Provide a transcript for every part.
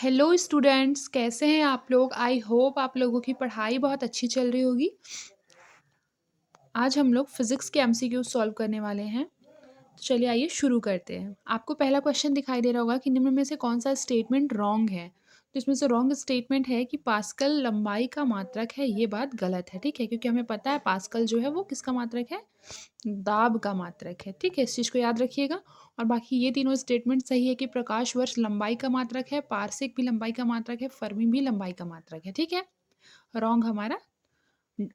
Hello students, कैसे हैं आप लोग? आई होप आप लोगों की पढ़ाई बहुत अच्छी चल रही होगी। आज हम लोग फिजिक्स के एमसीक्यू सॉल्व करने वाले हैं। तो चलिए आइए शुरू करते हैं। आपको पहला क्वेश्चन दिखाई दे रहा होगा कि निम्न में से कौन सा स्टेटमेंट रॉन्ग है। तो इसमें से रॉन्ग स्टेटमेंट है कि पास्कल लंबाई का मात्रक है। ये बात गलत है, ठीक है, क्योंकि हमें पता है पास्कल जो है वो किसका मात्रक है, दाब का मात्रक है। ठीक है, इस चीज़ को याद रखिएगा। और बाकी ये तीनों स्टेटमेंट सही है कि प्रकाश वर्ष लंबाई का मात्रक है, पारसेक भी लंबाई का मात्रक है, फर्मी भी लंबाई का मात्रक है। ठीक है, रॉन्ग हमारा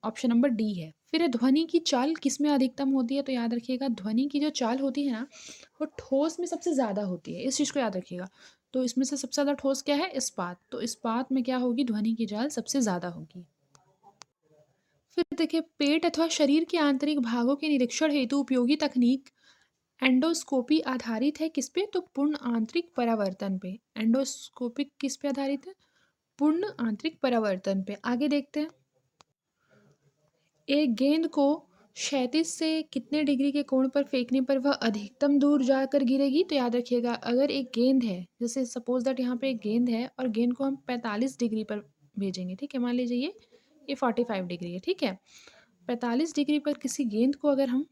ऑप्शन नंबर डी है। फिर है ध्वनि की चाल किसमें अधिकतम होती है। तो याद रखिएगा ध्वनि की जो चाल होती है ना, वो ठोस में सबसे ज़्यादा होती है। इस चीज़ को याद रखिएगा। तो इसमें से सबसे ज़्यादा ठोस क्या है? इस्पात। तो इस्पात में क्या होगी? ध्वनि की चाल सबसे ज़्यादा होगी। फिर देखिए, पेट अथवा शरीर के आंतरिक भागों के निरीक्षण हेतु उपयोगी तकनीक एंडोस्कोपी आधारित है किस पे? तो पूर्ण आंतरिक परावर्तन पे। एंडोस्कोपिक किस पे आधारित है? पूर्ण आंतरिक परावर्तन पे। आगे देखते हैं। एक गेंद को क्षैतिज से कितने डिग्री के कोण पर फेंकने पर वह अधिकतम दूर जाकर गिरेगी। तो याद रखिएगा, अगर एक गेंद है, जैसे सपोज दैट यहाँ पे एक गेंद है और गेंद को हम 45 डिग्री पर भेजेंगे। ठीक है, मान लीजिए ये 45 डिग्री है। ठीक है, 45 डिग्री पर किसी गेंद को अगर हम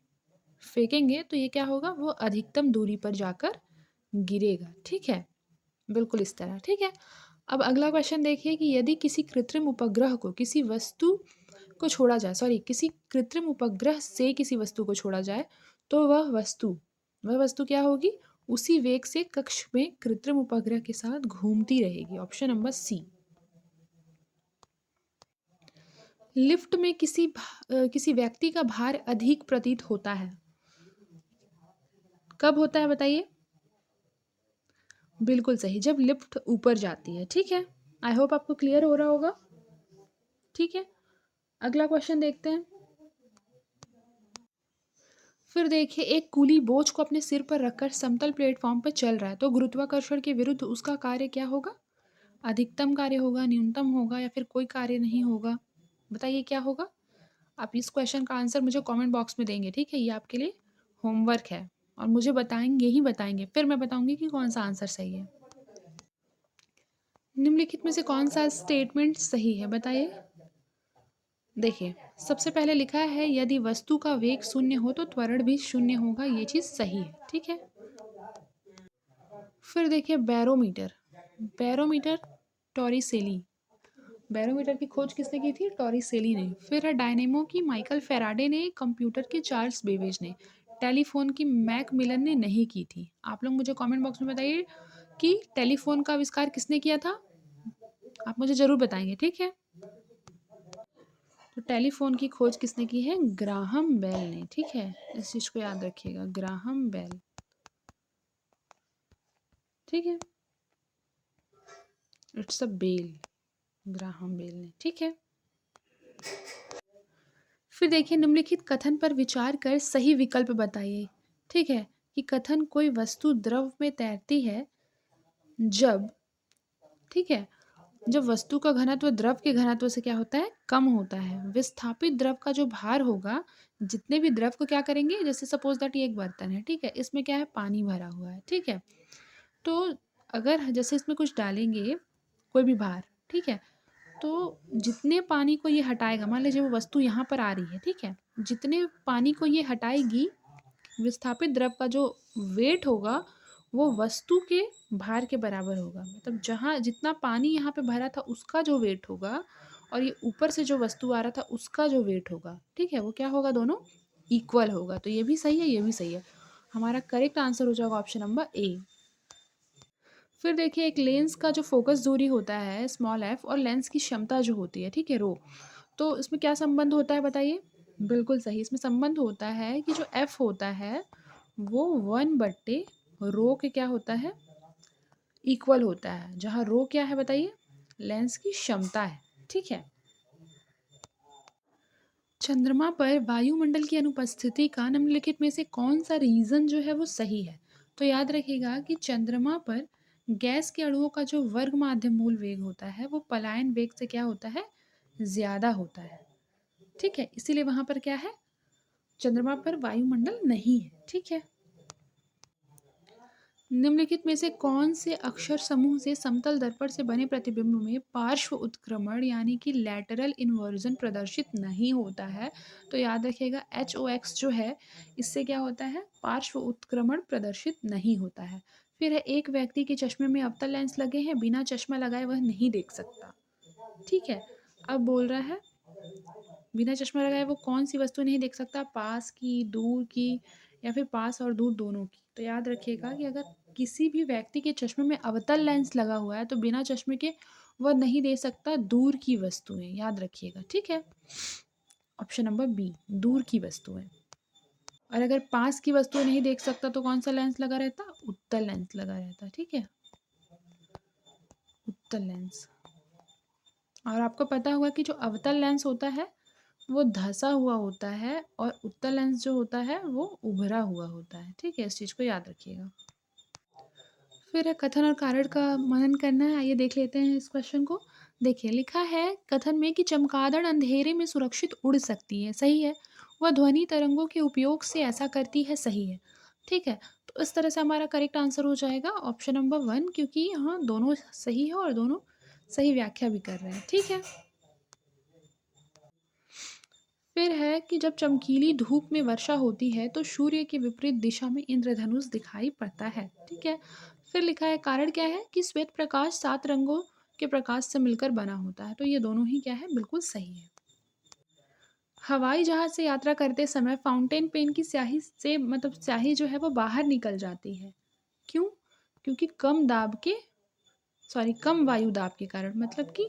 फेंकेंगे तो ये क्या होगा? वो अधिकतम दूरी पर जाकर गिरेगा। ठीक है, बिल्कुल इस तरह। ठीक है, अब अगला क्वेश्चन देखिए कि यदि किसी कृत्रिम उपग्रह को किसी वस्तु को छोड़ा जाए, सॉरी, किसी कृत्रिम उपग्रह से किसी वस्तु को छोड़ा जाए तो वह वस्तु क्या होगी? उसी वेग से कक्ष में कृत्रिम उपग्रह के साथ घूमती रहेगी। Option number C. लिफ्ट में किसी व्यक्ति का भार अधिक प्रतीत होता है। कब होता है बताइए? बिल्कुल सही, जब लिफ्ट ऊपर जाती है। ठीक है, आई होप आपको क्लियर हो रहा होगा। ठीक है, अगला क्वेश्चन देखते हैं। फिर देखिए, एक कूली बोझ को अपने सिर पर रखकर समतल प्लेटफॉर्म पर चल रहा है, तो गुरुत्वाकर्षण के विरुद्ध उसका कार्य क्या होगा? अधिकतम कार्य होगा, न्यूनतम होगा, या फिर कोई कार्य नहीं होगा? बताइए क्या होगा। आप इस क्वेश्चन का आंसर मुझे कमेंट बॉक्स में देंगे। ठीक है, ये आपके लिए होमवर्क है और मुझे बताएंगे ही बताएंगे, फिर मैं बताऊंगी कि कौन सा आंसर सही है। निम्नलिखित में से कौन सा स्टेटमेंट सही है बताइए। देखिए, सबसे पहले लिखा है यदि वस्तु का वेग शून्य हो तो त्वरण भी शून्य होगा। ये चीज़ सही है। ठीक है, फिर देखिए बैरोमीटर। बैरोमीटर टॉरिसेली। बैरोमीटर की खोज किसने की थी? टॉरिसेली ने। फिर है डायनेमो की माइकल फेराडे ने, कंप्यूटर की चार्ल्स बेबेज ने, टेलीफोन की मैक मिलन ने नहीं की थी। आप लोग मुझे कमेंट बॉक्स में बताइए कि टेलीफोन का आविष्कार किसने किया था। आप मुझे ज़रूर बताएंगे। ठीक है, तो टेलीफोन की खोज किसने की है? ग्राहम बेल ने। ठीक है, इस चीज़ को याद रखिएगा, ग्राहम बेल। ठीक है, it's a bell, Graham Bell ने। ठीक है, फिर देखिए, निम्नलिखित कथन पर विचार कर सही विकल्प बताइए। ठीक है, कि कथन कोई वस्तु द्रव में तैरती है जब, ठीक है, जब वस्तु का घनत्व द्रव के घनत्व से क्या होता है? कम होता है। विस्थापित द्रव का जो भार होगा, जितने भी द्रव को क्या करेंगे, जैसे सपोज दैट ये एक बर्तन है। ठीक है, इसमें क्या है? पानी भरा हुआ है। ठीक है, तो अगर जैसे इसमें कुछ डालेंगे, कोई भी भार, ठीक है, तो जितने पानी को ये हटाएगा, मान लीजिए वो वस्तु यहाँ पर आ रही है। ठीक है, जितने पानी को ये हटाएगी, विस्थापित द्रव का जो वेट होगा वो वस्तु के भार के बराबर होगा। मतलब जहाँ जितना पानी यहाँ पे भरा था उसका जो वेट होगा, और ये ऊपर से जो वस्तु आ रहा था उसका जो वेट होगा, ठीक है, वो क्या होगा? दोनों इक्वल होगा। तो ये भी सही है, ये भी सही है। हमारा करेक्ट आंसर हो जाएगा ऑप्शन नंबर ए। फिर देखिए, एक लेंस का जो फोकस दूरी होता है स्मॉल एफ, और लेंस की क्षमता जो होती है, ठीक है, रो, तो इसमें क्या संबंध होता है बताइए। बिल्कुल सही, इसमें संबंध होता है कि जो एफ होता है वो 1/रो के क्या होता है? इक्वल होता है। जहाँ रो क्या है बताइए? लेंस की क्षमता है। ठीक है, चंद्रमा पर वायुमंडल की अनुपस्थिति का निम्नलिखित में से कौन सा रीजन जो है वो सही है। तो याद रखिएगा कि चंद्रमा पर गैस के अणुओं का जो वर्ग माध्य मूल वेग होता है वो पलायन वेग से क्या होता है? ज्यादा होता है। ठीक है, इसीलिए वहां पर क्या है? चंद्रमा पर वायुमंडल नहीं है। ठीक है, निम्नलिखित में से कौन से अक्षर समूह से समतल दर्पण से बने प्रतिबिंब में पार्श्व उत्क्रमण यानी कि लैटरल इन्वर्जन प्रदर्शित नहीं होता है? तो याद रखिएगा HOX जो है, इससे क्या होता है? पार्श्व उत्क्रमण प्रदर्शित नहीं होता है। फिर है, एक व्यक्ति के चश्मे में अवतल लेंस लगे हैं, बिना चश्मा लगाए वह नहीं देख सकता। ठीक है, अब बोल रहा है बिना चश्मा लगाए वो कौन सी वस्तु नहीं देख सकता? पास की, दूर की, या फिर पास और दूर दोनों की। तो याद रखिएगा कि अगर किसी भी व्यक्ति के चश्मे में अवतल लेंस लगा हुआ है तो बिना चश्मे के वह नहीं देख सकता दूर की वस्तुएं। याद रखिएगा, ठीक है। ऑप्शन नंबर बी, दूर की वस्तुएं। और अगर पास की वस्तुएं नहीं देख सकता तो कौन सा लेंस लगा रहता? उत्तल लेंस लगा रहता, ठीक है, उत्तल लेंस। और आपको पता होगा कि जो अवतल लेंस होता है वो धँसा हुआ होता है और उत्तल लेंस जो होता है वो उभरा हुआ होता है, ठीक है? इस चीज़ को याद रखिएगा। फिर है, कथन और कारण का मनन करना है। आइए देख लेते हैं इस क्वेश्चन को। देखिए, लिखा है कथन में कि चमगादड़ अंधेरे में सुरक्षित उड़ सकती है, सही है। वह ध्वनि तरंगों के उपयोग से ऐसा करती है, सही है। ठीक है, तो इस तरह से हमारा करेक्ट आंसर हो जाएगा ऑप्शन नंबर 1, क्योंकि यहाँ दोनों सही है और दोनों सही व्याख्या भी कर रहे हैं, ठीक है। फिर है कि जब चमकीली धूप में वर्षा होती है तो सूर्य के विपरीत दिशा में इंद्रधनुष दिखाई पड़ता है, ठीक है। फिर लिखा है कारण क्या है कि श्वेत प्रकाश 7 रंगों के प्रकाश से मिलकर बना होता है, तो ये दोनों ही क्या है, बिल्कुल सही है। हवाई जहाज से यात्रा करते समय फाउंटेन पेन की स्याही से मतलब स्याही जो है वो बाहर निकल जाती है, क्यों? क्योंकि कम वायु दाब के कारण, मतलब कि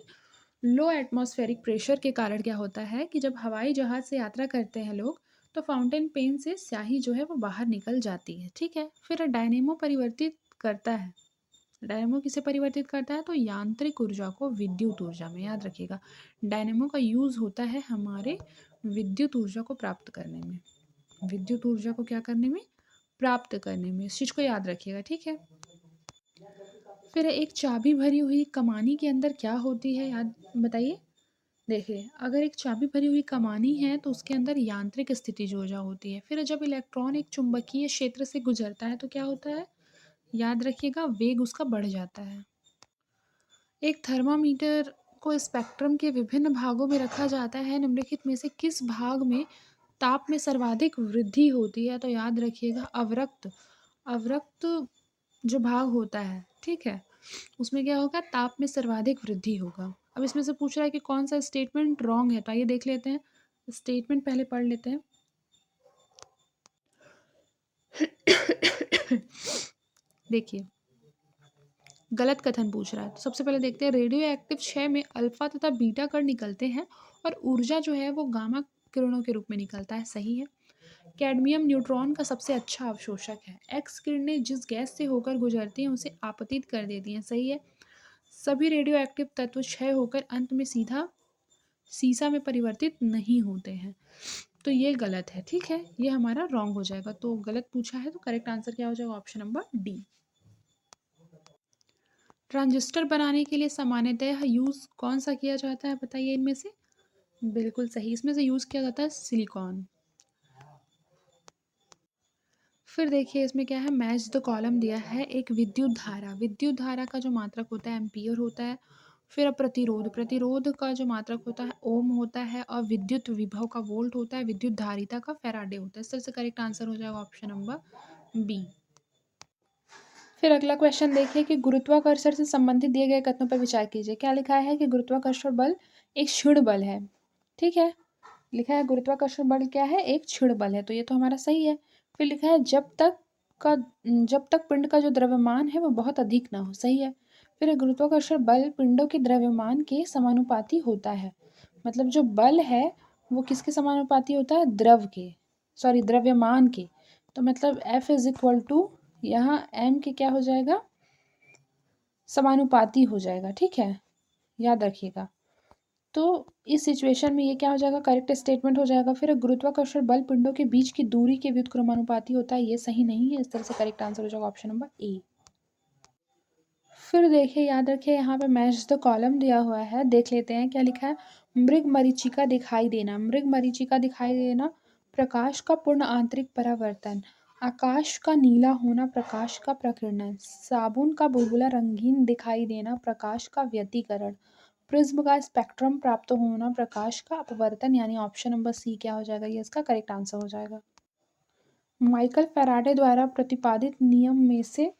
लो एटमॉस्फेरिक प्रेशर के कारण क्या होता है कि जब हवाई जहाज से यात्रा करते हैं लोग तो फाउंटेन पेन से स्याही जो है वो बाहर निकल जाती है, ठीक है। फिर डायनेमो परिवर्तित करता है। डायनेमो किसे परिवर्तित करता है? तो यांत्रिक ऊर्जा को विद्युत ऊर्जा में। याद रखिएगा, डायनेमो का यूज़ होता है हमारे विद्युत ऊर्जा को प्राप्त करने में। विद्युत ऊर्जा को क्या करने में? प्राप्त करने में। इस चीज़ को याद रखिएगा, ठीक है। फिर एक चाबी भरी हुई कमानी के अंदर क्या होती है, याद बताइए। देखिए, अगर एक चाबी भरी हुई कमानी है तो उसके अंदर यांत्रिक स्थितिज ऊर्जा होती है। फिर जब इलेक्ट्रॉन एक चुंबकीय क्षेत्र से गुजरता है तो क्या होता है? याद रखिएगा, वेग उसका बढ़ जाता है। एक थर्मामीटर को स्पेक्ट्रम के विभिन्न भागों में रखा जाता है, निम्नलिखित में से किस भाग में ताप में सर्वाधिक वृद्धि होती है? तो याद रखिएगा, अवरक्त। अवरक्त जो भाग होता है, ठीक है, उसमें क्या होगा? ताप में सर्वाधिक वृद्धि होगा। अब इसमें से पूछ रहा है कि कौन सा स्टेटमेंट रॉन्ग है, तो आइए देख लेते हैं। स्टेटमेंट पहले पढ़ लेते हैं। देखिए, गलत कथन पूछ रहा है, तो सबसे पहले देखते हैं। रेडियो एक्टिव क्षय में अल्फा तथा बीटा कण निकलते हैं और ऊर्जा जो है वो गामा किरणों के रूप में निकलता है, सही है। कैडमियम न्यूट्रॉन का सबसे अच्छा अवशोषक है। एक्स किरणें जिस गैस से होकर गुजरती हैं उसे आपतित कर देती हैं, सही है। सभी रेडियो एक्टिव तत्व क्षय होकर अंत में सीधा सीसा में परिवर्तित नहीं होते हैं, तो ये गलत है, ठीक है, ये हमारा रॉन्ग हो जाएगा। तो गलत पूछा है तो करेक्ट आंसर क्या हो जाएगा? Option number D. ट्रांजिस्टर बनाने के लिए सामान्यतः यूज़ कौन सा किया जाता है, बताइए इनमें से। बिल्कुल सही, इसमें से यूज़ किया जाता है सिलिकॉन। फिर देखिए, इसमें क्या है, मैच द कॉलम दिया है। एक विद्युत धारा का जो मात्रक होता है एम्पियर होता है। फिर अब प्रतिरोध का जो मात्रक होता है ओम होता है। और विद्युत विभव का वोल्ट होता है। विद्युत धारिता का फैराडे होता है। इस तरह से करेक्ट आंसर हो जाएगा ऑप्शन नंबर बी। फिर अगला क्वेश्चन देखिए कि गुरुत्वाकर्षण से संबंधित दिए गए कथनों पर विचार कीजिए। क्या लिखा है कि गुरुत्वाकर्षण बल एक क्षण बल है, ठीक है। लिखा है गुरुत्वाकर्षण बल क्या है? एक क्षण बल है, तो ये तो हमारा सही है। फिर लिखा है का जब तक पिंड का जो द्रव्यमान है वो बहुत अधिक ना हो, सही है। फिर गुरुत्वाकर्षण बल पिंडों के द्रव्यमान के समानुपाती होता है। मतलब जो बल है वो किसके समानुपाती होता है? द्रव्यमान के। तो मतलब F इज इक्वल टू यहाँ m के क्या हो जाएगा? समानुपाती हो जाएगा, ठीक है, याद रखिएगा। तो इस सिचुएशन में ये क्या हो जाएगा? करेक्ट स्टेटमेंट हो जाएगा। फिर गुरुत्वाकर्षण बल पिंडों के बीच की दूरी के व्युत्क्रमानुपाती होता है, ये सही नहीं है। इस तरह से करेक्ट आंसर हो जाएगा ऑप्शन नंबर ए। फिर देखिए, याद रखिए, यहाँ पे मैच द कॉलम दिया हुआ है, देख लेते हैं क्या लिखा है। मृग मरीचिका दिखाई देना प्रकाश का पूर्ण आंतरिक परावर्तन। आकाश का नीला होना प्रकाश का प्रकीर्णन, साबुन का बुलबुला रंगीन दिखाई देना प्रकाश का व्यतिकरण, प्रिज्म का स्पेक्ट्रम प्राप्त होना प्रकाश का अपवर्तन, यानी ऑप्शन नंबर सी क्या हो जाएगा, ये इसका करेक्ट आंसर हो जाएगा। माइकल फैराडे द्वारा प्रतिपादित नियम में से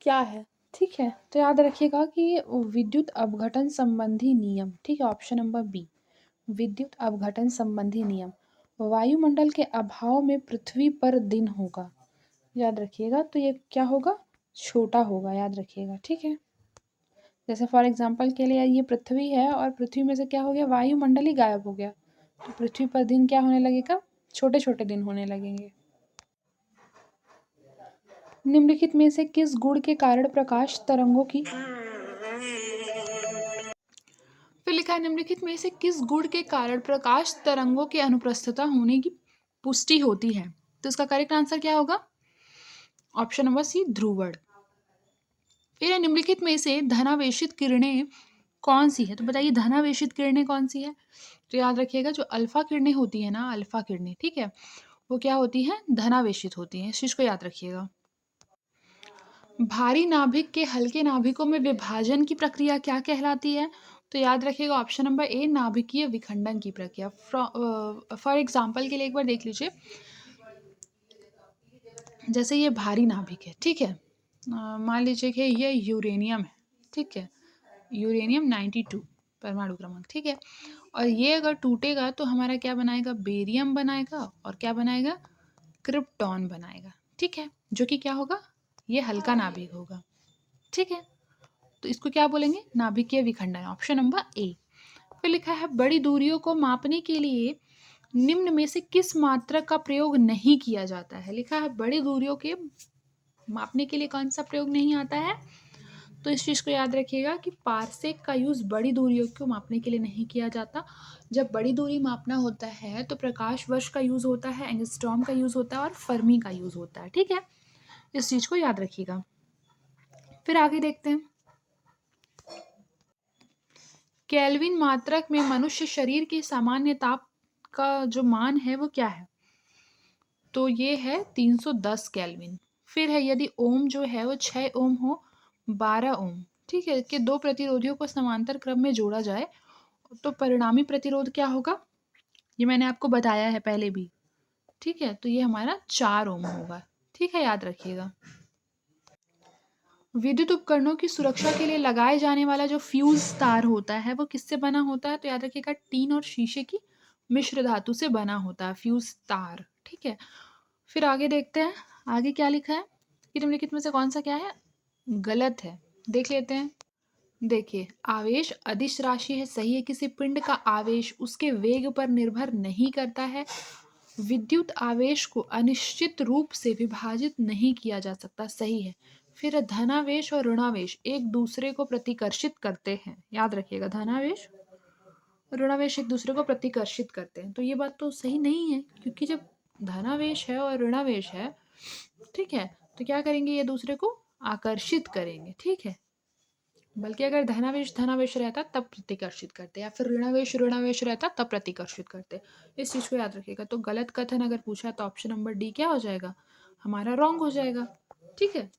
क्या है? ठीक है, तो याद रखिएगा कि विद्युत अपघटन संबंधी नियम, ठीक है, ऑप्शन नंबर बी विद्युत अपघटन संबंधी नियम। वायुमंडल के अभाव में पृथ्वी पर दिन होगा, याद रखिएगा, तो ये क्या होगा, छोटा होगा, याद रखिएगा, ठीक है। जैसे फॉर एग्जांपल के लिए ये पृथ्वी है और पृथ्वी में से क्या हो गया, वायुमंडल ही गायब हो गया, तो पृथ्वी पर दिन क्या होने लगेगा, छोटे छोटे दिन होने लगेंगे। निम्नलिखित में से किस गुण के कारण प्रकाश तरंगों की, फिर लिखा है निम्नलिखित में से किस गुण के कारण प्रकाश तरंगों के अनुप्रस्थता होने की पुष्टि होती है, तो इसका करेक्ट आंसर क्या होगा, ऑप्शन नंबर सी ध्रुवण। फिर है निम्नलिखित में से धनावेशित किरणें कौन सी है, तो बताइए धनावेशित किरणें कौन सी है, तो याद रखिएगा जो अल्फा किरणें होती है ना, अल्फा किरणें, ठीक है, वो क्या होती है, धनावेशित होती हैं, इस चीज को याद रखिएगा। भारी नाभिक के हल्के नाभिकों में विभाजन की प्रक्रिया क्या कहलाती है, तो याद रखिएगा ऑप्शन नंबर ए नाभिकीय विखंडन की प्रक्रिया। फॉर एग्जाम्पल के लिए एक बार देख लीजिए, जैसे ये भारी नाभिक है, ठीक है, मान लीजिए कि ये यूरेनियम है, ठीक है, यूरेनियम 92 परमाणु क्रमांक, ठीक है, और ये अगर टूटेगा तो हमारा क्या बनाएगा, बेरियम बनाएगा, और क्या बनाएगा, क्रिप्टॉन बनाएगा, ठीक है, जो कि क्या होगा, ये हल्का नाभिक होगा, ठीक है, तो इसको क्या बोलेंगे, नाभिकीय विखंडन, ऑप्शन नंबर ए। फिर लिखा है बड़ी दूरियों को मापने के लिए निम्न में से किस मात्रक का प्रयोग नहीं किया जाता है, लिखा है बड़ी दूरियों के मापने के लिए कौन सा प्रयोग नहीं आता है, तो इस चीज़ को याद रखिएगा कि पारसेक का यूज़ बड़ी दूरियों को मापने के लिए नहीं किया जाता। जब बड़ी दूरी मापना होता है तो प्रकाश वर्ष का यूज़ होता है, एंगस्ट्रॉम का यूज़ होता है और फर्मी का यूज़ होता है, ठीक है, इस चीज़ को याद रखिएगा। फिर आगे देखते हैं, केल्विन मात्रक में मनुष्य शरीर के सामान्य ताप का जो मान है वो क्या है, तो ये है 310 केल्विन। फिर है यदि ओम जो है वो 6 ओम हो 12 ओम, ठीक है, कि दो प्रतिरोधियों को समांतर क्रम में जोड़ा जाए तो परिणामी प्रतिरोध क्या होगा, ये मैंने आपको बताया है पहले भी, ठीक है, तो ये हमारा 4 ओम होगा, ठीक है, याद रखिएगा। विद्युत उपकरणों की सुरक्षा के लिए लगाए जाने वाला जो फ्यूज तार होता है वो किससे बना होता है, तो याद रखिएगा टीन और शीशे की मिश्र धातु से बना होता है फ्यूज तार, ठीक है। फिर आगे देखते हैं, आगे क्या लिखा है कि निम्नलिखित में से कौन सा क्या है, गलत है, देख लेते हैं। देखिए, आवेश अदिश राशि है, सही है, किसी पिंड का आवेश उसके वेग पर निर्भर नहीं करता है, विद्युत आवेश को अनिश्चित रूप से विभाजित नहीं किया जा सकता, सही है। फिर धनावेश और ऋणावेश एक दूसरे को प्रतिकर्षित करते हैं, याद रखिएगा धनावेश ऋणावेश एक दूसरे को प्रतिकर्षित करते हैं, तो ये बात तो सही नहीं है, क्योंकि जब धनावेश है और ऋणावेश है, ठीक है, तो क्या करेंगे, ये दूसरे को आकर्षित करेंगे, ठीक है, बल्कि अगर धनावेश धनावेश रहता तब प्रतिकर्षित करते, या फिर ऋणावेश ऋणावेश रहता तब प्रतिकर्षित करते, इस चीज को याद रखिएगा। तो गलत कथन अगर पूछा तो ऑप्शन नंबर डी क्या हो जाएगा, हमारा रॉन्ग हो जाएगा, ठीक है।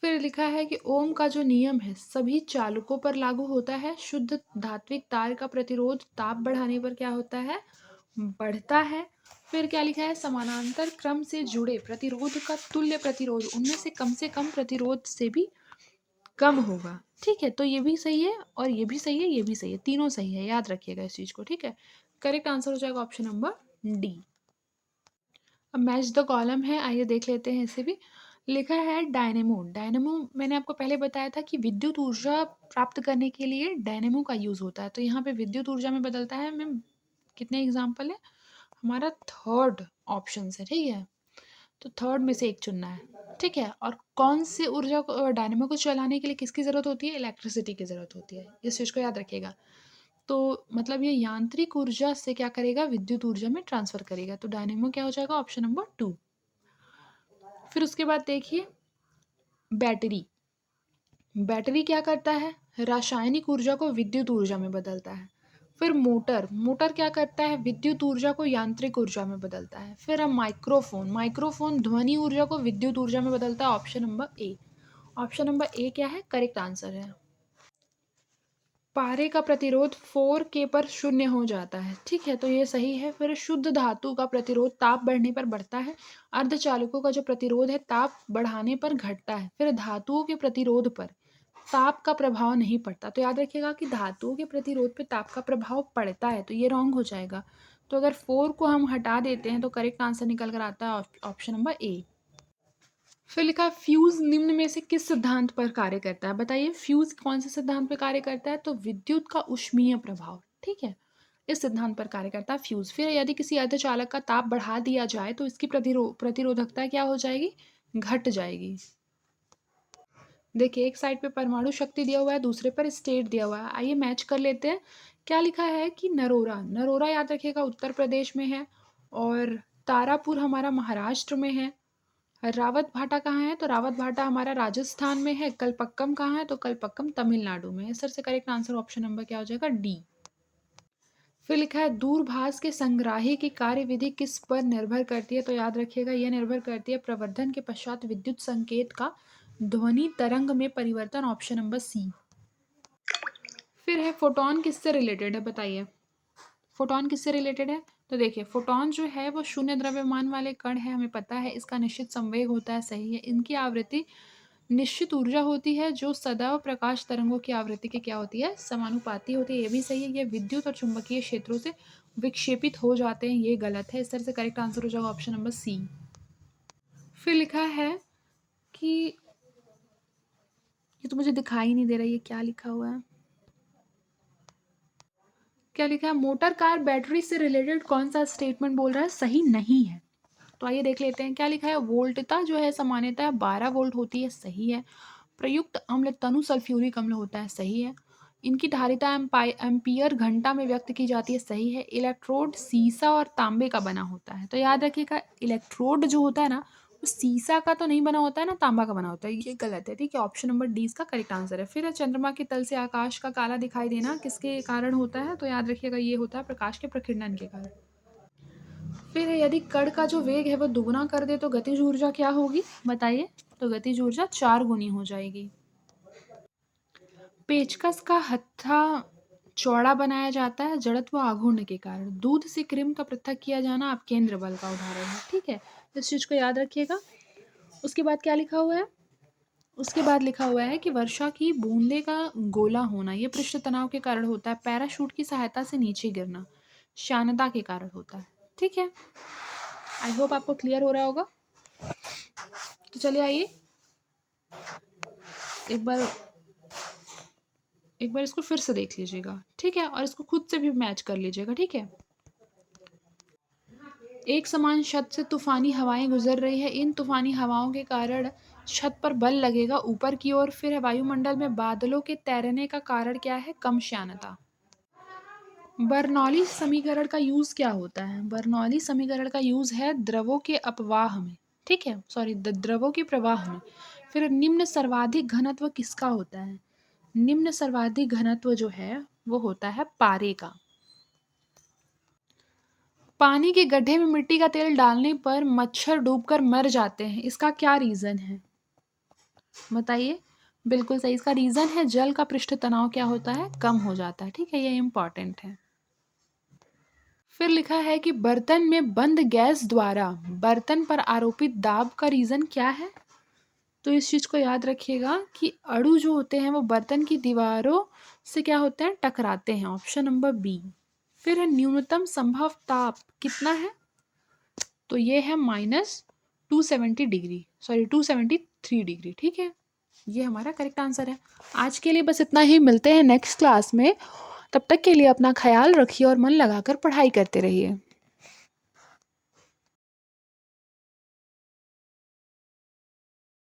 फिर लिखा है कि ओम का जो नियम है सभी चालकों पर लागू होता है, शुद्ध धात्विक तार का प्रतिरोध ताप बढ़ाने पर क्या होता है, बढ़ता है। फिर क्या लिखा है, समानांतर क्रम से जुड़े प्रतिरोध का तुल्य प्रतिरोध उनमें से कम प्रतिरोध से भी कम होगा, ठीक है, तो ये भी सही है और ये भी सही है, ये भी सही है, तीनों सही है, याद रखिएगा इस चीज को, ठीक है, करेक्ट आंसर हो जाएगा ऑप्शन नंबर डी। अब मैच द कॉलम है, आइए देख लेते हैं इसे भी। लिखा है डायनेमो, डायनेमो मैंने आपको पहले बताया था कि विद्युत ऊर्जा प्राप्त करने के लिए डायनेमो का यूज होता है, तो यहाँ पे विद्युत ऊर्जा में बदलता है, मैम कितने एग्जाम्पल है, हमारा थर्ड ऑप्शन है, ठीक है, तो थर्ड में से एक चुनना है, ठीक है, और कौन सी ऊर्जा को डायनेमो को चलाने के लिए किसकी ज़रूरत होती है, इलेक्ट्रिसिटी की ज़रूरत होती है, इस चीज़ को याद रखिएगा। तो मतलब ये यांत्रिक ऊर्जा से क्या करेगा, विद्युत ऊर्जा में ट्रांसफर करेगा, तो डायनेमो क्या हो जाएगा, ऑप्शन नंबर 2। फिर उसके बाद देखिए बैटरी, बैटरी क्या करता है, रासायनिक ऊर्जा को विद्युत ऊर्जा में बदलता है। फिर मोटर, मोटर क्या करता है, विद्युत ऊर्जा को यांत्रिक ऊर्जा में बदलता है। फिर अब माइक्रोफोन, माइक्रोफोन ध्वनि ऊर्जा को विद्युत ऊर्जा में बदलता है। Option number A, option number A क्या है, करेक्ट आंसर है। पारे का प्रतिरोध 4K पर शून्य हो जाता है, ठीक है, तो ये सही है। फिर शुद्ध धातु का प्रतिरोध ताप बढ़ने पर बढ़ता है। अर्धचालकों का जो प्रतिरोध है ताप बढ़ाने पर घटता है। फिर धातुओं के प्रतिरोध पर ताप का प्रभाव नहीं पड़ता, तो याद रखिएगा कि धातुओं के प्रतिरोध पे ताप का प्रभाव पड़ता है, तो ये रॉन्ग हो जाएगा। तो अगर 4 को हम हटा देते हैं तो करेक्ट आंसर निकल कर आता है ऑप्शन नंबर ए। फिर लिखा फ्यूज निम्न में से किस सिद्धांत पर कार्य करता है, बताइए फ्यूज कौन से सिद्धांत पर कार्य करता है, तो विद्युत का ऊष्मीय प्रभाव, ठीक है, इस सिद्धांत पर कार्य करता है फ्यूज। फिर यदि किसी अर्धचालक का ताप बढ़ा दिया जाए तो इसकी प्रतिरोधकता क्या हो जाएगी, घट जाएगी। देखिए एक साइड पे परमाणु शक्ति दिया हुआ है, दूसरे पर स्टेट दिया हुआ है, आइए मैच कर लेते हैं। क्या लिखा है कि नरोरा, नरोरा याद रखिएगा उत्तर प्रदेश में है, और तारापुर हमारा महाराष्ट्र में है। रावत भाटा कहाँ है, तो रावत भाटा हमारा राजस्थान में है। कलपक्कम कहाँ है, तो कलपक्कम तमिलनाडु में है। सर से करेक्ट आंसर ऑप्शन नंबर क्या हो जाएगा, डी। फिर लिखा है दूरभाष के संग्राही की कार्यविधि किस पर निर्भर करती है, तो याद रखिएगा यह निर्भर करती है प्रवर्धन के पश्चात विद्युत संकेत का ध्वनि तरंग में परिवर्तन, ऑप्शन नंबर सी। फिर है फोटोन किससे रिलेटेड है, बताइए फोटोन किससे रिलेटेड है, तो देखिए फोटोन जो है वो शून्य द्रव्यमान वाले कण है, हमें पता है इसका निश्चित संवेग होता है, सही है। इनकी आवृत्ति निश्चित ऊर्जा होती है जो सदैव प्रकाश तरंगों की आवृत्ति के क्या होती है, समानुपाती होती है, ये भी सही है। ये विद्युत और चुंबकीय क्षेत्रों से विक्षेपित हो जाते हैं, ये गलत है। इस तरह से करेक्ट आंसर हो जाएगा ऑप्शन नंबर सी। फिर लिखा है कि ये तो मुझे दिखाई नहीं दे रहा, ये क्या लिखा हुआ है, क्या लिखा है, मोटर कार बैटरी से रिलेटेड कौन सा स्टेटमेंट बोल रहा है, सही नहीं है। तो आइए देख लेते हैं क्या लिखा है। वोल्टता जो है सामान्यतः 12 वोल्ट होती है, सही है। प्रयुक्त अम्ल तनु सल्फ्यूरिक अम्ल होता है, सही है। इनकी धारिता एम्पियर घंटा में व्यक्त की जाती है, सही है। इलेक्ट्रोड सीसा और तांबे का बना होता है, तो याद रखिएगा इलेक्ट्रोड जो होता है ना वो सीसा का तो नहीं बना होता है ना, तांबा का बना होता है, ये गलत है, ठीक है। ऑप्शन नंबर डी इसका करेक्ट आंसर है। फिर है चंद्रमा के तल से आकाश का काला दिखाई देना किसके कारण होता है, तो याद रखिएगा ये होता है प्रकाश के प्रकीर्णन के कारण। फिर यदि कण का जो वेग है वो दुगुना कर दे तो गतिज ऊर्जा क्या होगी, बताइए, तो गतिज ऊर्जा 4 गुनी हो जाएगी। पेचकस का हत्था चौड़ा बनाया जाता है जड़त्व आघूर्ण के कारण। दूध से क्रीम का पृथक किया जाना आप केंद्र बल का उदाहरण है, ठीक है, इस चीज को याद रखिएगा। उसके बाद क्या लिखा हुआ है, उसके बाद लिखा हुआ है कि वर्षा की बूंदे का गोला होना ये पृष्ठ तनाव के कारण होता है। पैराशूट की सहायता से नीचे गिरना श्यानता के कारण होता है, ठीक है। आई होप आपको क्लियर हो रहा होगा। तो चलिए आइए एक बार इसको फिर से देख लीजिएगा, ठीक है, और इसको खुद से भी मैच कर लीजिएगा, ठीक है। एक समान छत से तूफानी हवाएं गुजर रही है, इन तूफानी हवाओं के कारण छत पर बल लगेगा ऊपर की ओर। फिर वायुमंडल में बादलों के तैरने का कारण क्या है, कम श्यानता। बर्नौली समीकरण का यूज क्या होता है, बर्नौली समीकरण का यूज है द्रवों के अपवाह में, ठीक है, सॉरी द्रवों के प्रवाह में। फिर निम्न सर्वाधिक घनत्व किसका होता है, निम्न सर्वाधिक घनत्व जो है वो होता है पारे का। पानी के गड्ढे में मिट्टी का तेल डालने पर मच्छर डूबकर मर जाते हैं, इसका क्या रीजन है, बताइए। बिल्कुल सही, इसका रीजन है जल का पृष्ठ तनाव क्या होता है, कम हो जाता है, ठीक है, ये इंपॉर्टेंट है। फिर लिखा है कि बर्तन में बंद गैस द्वारा बर्तन पर आरोपित दाब का रीजन क्या है, तो इस चीज को याद रखिएगा कि अणु जो होते हैं वो बर्तन की दीवारों से क्या होते हैं, टकराते हैं, ऑप्शन नंबर बी। फिर है न्यूनतम संभव ताप कितना है, तो ये है -270 डिग्री, सॉरी 273 डिग्री, ठीक है, ये हमारा करेक्ट आंसर है। आज के लिए बस इतना ही, मिलते हैं नेक्स्ट क्लास में, तब तक के लिए अपना ख्याल रखिए और मन लगाकर पढ़ाई करते रहिए।